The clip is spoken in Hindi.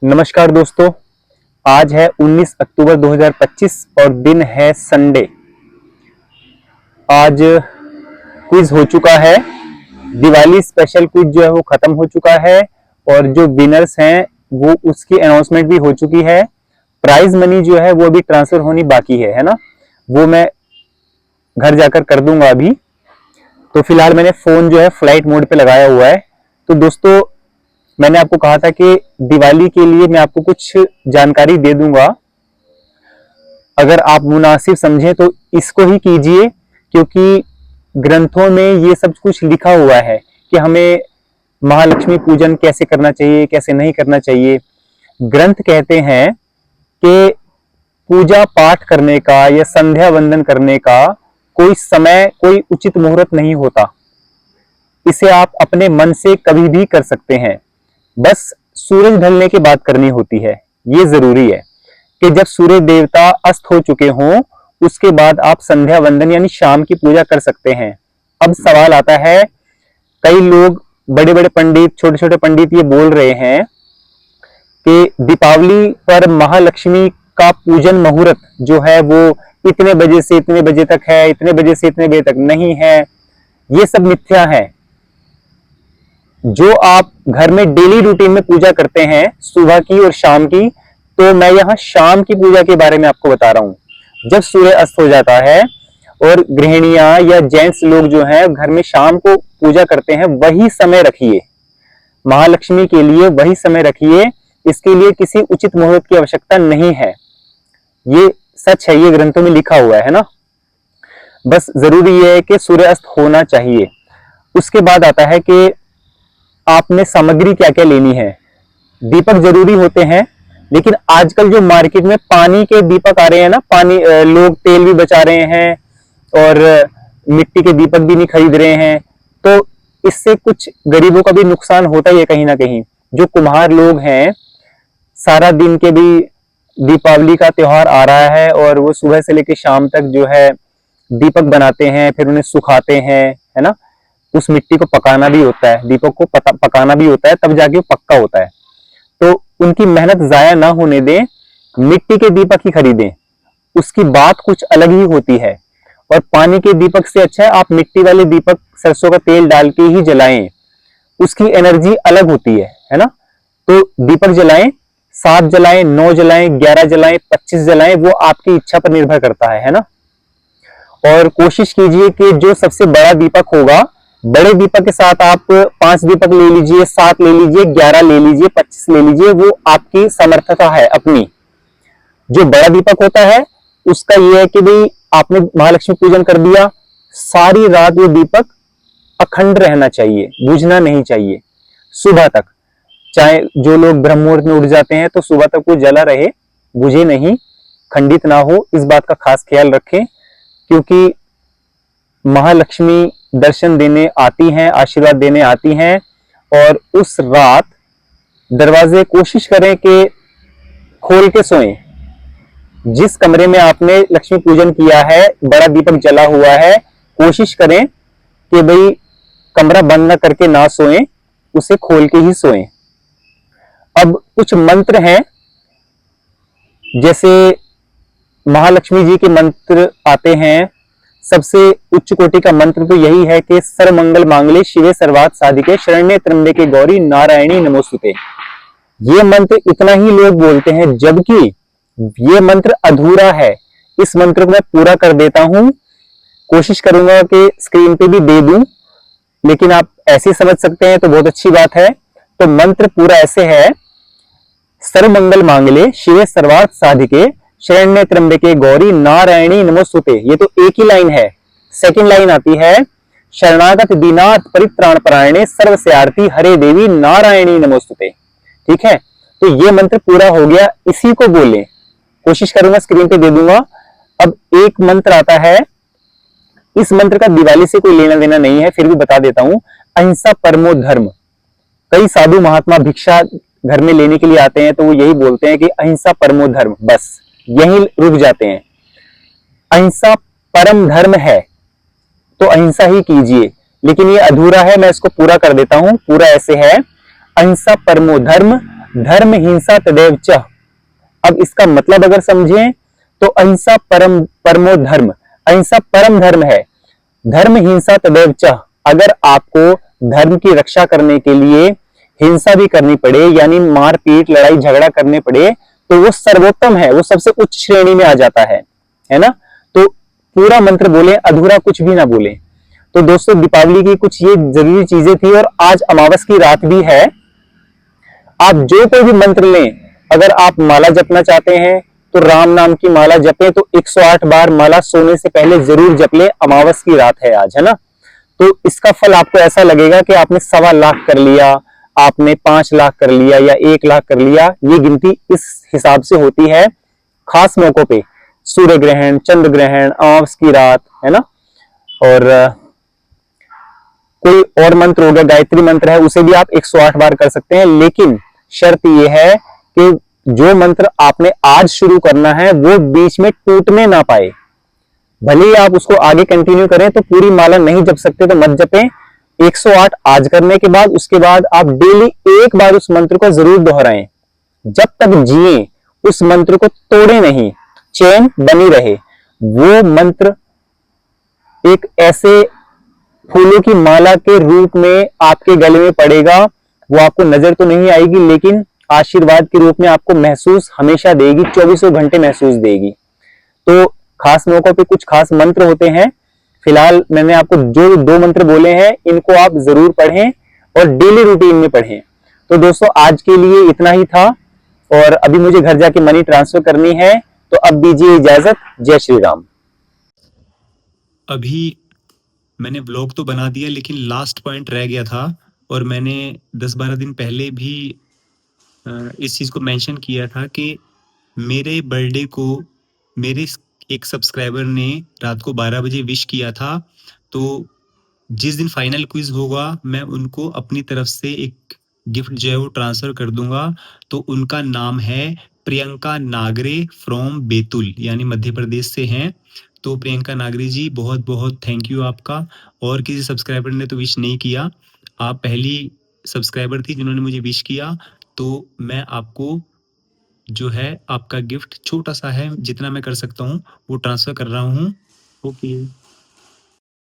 नमस्कार दोस्तों, आज है 19 अक्टूबर 2025 और दिन है संडे। आज क्विज हो चुका है। दिवाली स्पेशल क्विज जो है वो खत्म हो चुका है और जो विनर्स हैं वो उसकी अनाउंसमेंट भी हो चुकी है। प्राइज मनी जो है वो अभी ट्रांसफर होनी बाकी है ना। वो मैं घर जाकर कर दूंगा अभी। तो फिलहाल मैंने फोन जो है फ्लाइट मोड पे लगाया हुआ है। तो दोस्तों, मैंने आपको कहा था कि दिवाली के लिए मैं आपको कुछ जानकारी दे दूंगा। अगर आप मुनासिब समझें तो इसको ही कीजिए, क्योंकि ग्रंथों में ये सब कुछ लिखा हुआ है कि हमें महालक्ष्मी पूजन कैसे करना चाहिए, कैसे नहीं करना चाहिए। ग्रंथ कहते हैं कि पूजा पाठ करने का या संध्या वंदन करने का कोई समय, कोई उचित मुहूर्त नहीं होता। इसे आप अपने मन से कभी भी कर सकते हैं। बस सूरज ढलने की बात करनी होती है। ये जरूरी है कि जब सूर्य देवता अस्त हो चुके हों उसके बाद आप संध्या वंदन यानी शाम की पूजा कर सकते हैं। अब सवाल आता है, कई लोग, बड़े बड़े पंडित, छोटे छोटे पंडित ये बोल रहे हैं कि दीपावली पर महालक्ष्मी का पूजन मुहूर्त जो है वो इतने बजे से इतने बजे तक है, इतने बजे से इतने बजे तक नहीं है। ये सब मिथ्या है। जो आप घर में डेली रूटीन में पूजा करते हैं सुबह की और शाम की, तो मैं यहाँ शाम की पूजा के बारे में आपको बता रहा हूं। जब सूर्य अस्त हो जाता है और गृहिणियां या जेंट्स लोग जो हैं घर में शाम को पूजा करते हैं, वही समय रखिए। महालक्ष्मी के लिए वही समय रखिए। इसके लिए किसी उचित मुहूर्त की आवश्यकता नहीं है। ये सच है, ये ग्रंथों में लिखा हुआ है ना। बस जरूरी है कि सूर्य अस्त होना चाहिए। उसके बाद आता है कि आपने सामग्री क्या क्या लेनी है। दीपक जरूरी होते हैं, लेकिन आजकल जो मार्केट में पानी के दीपक आ रहे हैं ना, पानी, लोग तेल भी बचा रहे हैं और मिट्टी के दीपक भी नहीं खरीद रहे हैं। तो इससे कुछ गरीबों का भी नुकसान होता ही है कहीं ना कहीं। जो कुम्हार लोग हैं, सारा दिन के भी दीपावली का त्योहार आ रहा है और वो सुबह से लेकर शाम तक जो है दीपक बनाते हैं, फिर उन्हें सुखाते हैं, है ना। उस मिट्टी को पकाना भी होता है, दीपक को पकाना भी होता है, तब जाके वो पक्का होता है। तो उनकी मेहनत जाया ना होने दें, मिट्टी के दीपक ही खरीदें। उसकी बात कुछ अलग ही होती है। और पानी के दीपक से अच्छा है आप मिट्टी वाले दीपक सरसों का तेल डाल के ही जलाएं। उसकी एनर्जी अलग होती है ना। तो दीपक जलाएं, 7 जलाएं, 9 जलाएं, 11 जलाएं, 25 जलाएं, वो आपकी इच्छा पर निर्भर करता है ना। और कोशिश कीजिए कि जो सबसे बड़ा दीपक होगा, बड़े दीपक के साथ आप 5 दीपक ले लीजिए, 7 ले लीजिए, 11 ले लीजिए, 25 ले लीजिए, वो आपकी समर्थता है अपनी। जो बड़ा दीपक होता है उसका यह है कि भाई आपने महालक्ष्मी पूजन कर दिया, सारी रात वो दीपक अखंड रहना चाहिए, बुझना नहीं चाहिए सुबह तक। चाहे जो लोग ब्रह्म मुहूर्त में उठ जाते हैं तो सुबह तक वो जला रहे, बुझे नहीं, खंडित ना हो। इस बात का खास ख्याल रखें, क्योंकि महालक्ष्मी दर्शन देने आती हैं, आशीर्वाद देने आती हैं। और उस रात दरवाजे कोशिश करें कि खोल के सोएं। जिस कमरे में आपने लक्ष्मी पूजन किया है, बड़ा दीपक जला हुआ है, कोशिश करें कि भाई कमरा बंद न करके ना सोएं, उसे खोल के ही सोएं। अब कुछ मंत्र हैं, जैसे महालक्ष्मी जी के मंत्र आते हैं। सबसे उच्च कोटि का मंत्र तो यही है कि सर्वमंगल मांगल्ये शिवे सर्वार्थ साधिके शरण्ये त्र्यंबके गौरी नारायणी नमोस्तुते। ये मंत्र इतना ही लोग बोलते हैं, जबकि ये मंत्र अधूरा है। इस मंत्र को मैं पूरा कर देता हूं, कोशिश करूंगा कि स्क्रीन पे भी दे दूं, लेकिन आप ऐसे समझ सकते हैं तो बहुत अच्छी बात है। तो मंत्र पूरा ऐसे है, सर्वमंगल मांगल्ये शिवे सर्वार्थ साधिके शरण्ये त्र्यंबके गौरी नारायणी नमोस्तुते। ये तो एक ही लाइन है। सेकंड लाइन आती है, शरणागत दीनार्थ परित्राण परायणे सर्वस्यार्थी हरे देवी नारायणी नमोस्तुते। ठीक है, तो ये मंत्र पूरा हो गया, इसी को बोलें। कोशिश करूंगा, स्क्रीन पे दे दूंगा। अब एक मंत्र आता है, इस मंत्र का दिवाली से कोई लेना देना नहीं है, फिर भी बता देता हूं। अहिंसा परमो धर्म। कई साधु महात्मा भिक्षा घर में लेने के लिए आते हैं तो वो यही बोलते हैं कि अहिंसा परमो धर्म, बस यहीं रुक जाते हैं। अहिंसा परम धर्म है तो अहिंसा ही कीजिए, लेकिन ये अधूरा है, मैं इसको पूरा कर देता हूं। पूरा ऐसे है, अहिंसा परमो धर्म, धर्म हिंसा तदेव च। अब इसका मतलब अगर समझें तो अहिंसा परमो धर्म, अहिंसा परम धर्म है। धर्म हिंसा तदेव च, अगर आपको धर्म की रक्षा करने के लिए हिंसा भी करनी पड़े, यानी मारपीट लड़ाई झगड़ा करने पड़े, तो वो सर्वोत्तम है, वो सबसे उच्च श्रेणी में आ जाता है ना। तो पूरा मंत्र बोले, अधूरा कुछ भी ना बोले। तो दोस्तों दीपावली की कुछ ये जरूरी चीजें थी, और आज अमावस की रात भी है। आप जो कोई भी मंत्र लें, अगर आप माला जपना चाहते हैं तो राम नाम की माला जपें, तो 108 बार माला सोने से पहले जरूर जप लें। अमावस की रात है आज, है ना। तो इसका फल आपको ऐसा लगेगा कि आपने 1.25 लाख कर लिया, आपने 5 लाख कर लिया या 1 लाख कर लिया। ये गिनती इस हिसाब से होती है खास मौकों पे, सूर्य ग्रहण, चंद्र ग्रहण, अमावस की रात, है ना। और कोई और मंत्र हो गया, गायत्री मंत्र है, उसे भी आप 108 बार कर सकते हैं। लेकिन शर्त यह है कि जो मंत्र आपने आज शुरू करना है वो बीच में टूटने ना पाए। भले ही आप उसको आगे कंटिन्यू करें तो पूरी माला नहीं जप सकते तो मत जपें। 108 आज करने के बाद उसके बाद आप डेली एक बार उस मंत्र को जरूर दोहराएं। जब तक जिए उस मंत्र को तोड़े नहीं, चैन बनी रहे। वो मंत्र एक ऐसे फूलों की माला के रूप में आपके गले में पड़ेगा। वो आपको नजर तो नहीं आएगी, लेकिन आशीर्वाद के रूप में आपको महसूस हमेशा देगी, 24 घंटे महसूस देगी। तो खास मौकों पे कुछ खास मंत्र होते हैं। फिलहाल मैंने आपको जो 2 मंत्र बोले हैं, इनको आप जरूर पढ़ें और डेली रूटीन में पढ़ें। तो दोस्तों आज के लिए इतना ही था, और अभी मुझे घर जाके मनी ट्रांसफर करनी है, तो अब दीजिए इजाजत। जय श्री राम। अभी मैंने व्लॉग तो बना दिया, लेकिन लास्ट पॉइंट रह गया था, और मैंने 10-12 दिन पहले भी इस चीज़ को मेंशन किया था कि मेरे बर्थडे को मेरे एक सब्सक्राइबर ने रात को 12 बजे विश किया था। तो जिस दिन फाइनल क्विज होगा मैं उनको अपनी तरफ से एक गिफ्ट जो है वो ट्रांसफर कर दूंगा। तो उनका नाम है प्रियंका नागरे फ्रॉम बैतूल, यानी मध्य प्रदेश से हैं। तो प्रियंका नागरे जी, बहुत बहुत थैंक यू आपका। और किसी सब्सक्राइबर ने तो विश नहीं किया, आप पहली सब्सक्राइबर थी जिन्होंने मुझे विश किया। तो मैं आपको जो है आपका गिफ्ट छोटा सा है, जितना मैं कर सकता हूँ वो ट्रांसफर कर रहा हूँ। ओके।